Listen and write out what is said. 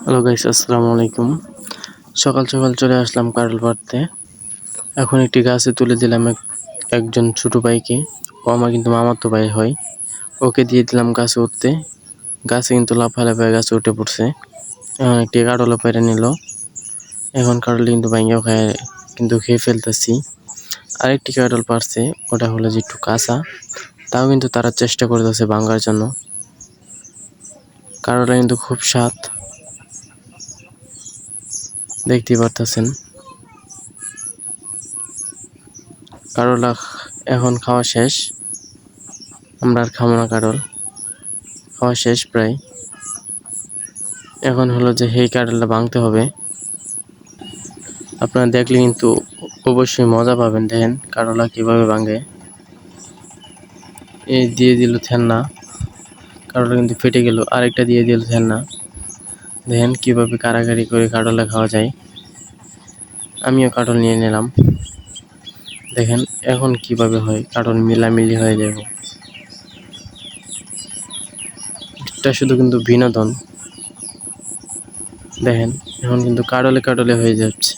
Hello guys, আসসালামু আলাইকুম। সকাল সকাল চলে আসলাম কাঁঠাল পাড়তে। এখন একটি গাছে তুলে দিলাম একজন ছোট ভাইকে। ও আমার কিন্তু মামাতো ভাই হয়। ওকে দিয়ে দিলাম গাছে উঠতে। গাছে কিন্তু লাফায় গাছে উঠে পড়ছে। এখন একটি কাঁঠালও পেড়ে নিল। এখন কাঁঠাল কিন্তু ভাঙিয়ে খেয়ে ফেলতেছি। আরেকটি কাঁঠাল পারছে, ওটা হলো যে একটু কাঁচা। তাও কিন্তু তারা চেষ্টা করতেছে ভাঙার জন্য। কাঁঠালটা কিন্তু খুব স্বাদ, দেখতে পারতেছেন। কাঁঠাল এখন খাওয়া শেষ। আমরা আর খাবো না কাঁঠাল, খাওয়া শেষ প্রায়। এখন হলো যে এই কাঁঠালটা ভাঙতে হবে। আপনারা দেখলে কিন্তু অবশ্যই মজা পাবেন। দেখেন কাঁঠালটা কিভাবে ভাঙে। এই দিয়ে দিল থেন্না, কাঁঠালটা কিন্তু ফেটে গেল। আরেকটা দিয়ে দিল থেন্না। দেখেন কিভাবে কাড়াকাড়ি করে কাঁঠালটা খাওয়া যায়। আমিও কাঁঠাল নিয়ে নিলাম। দেখেন এখন কিভাবে হয়, কাঁঠাল মিলামিলি হয়ে যাবে। এটা শুধু কিন্তু বিনোদন। দেখেন এখন কিন্তু কাঁঠালে কাঁঠালে হয়ে যাচ্ছে।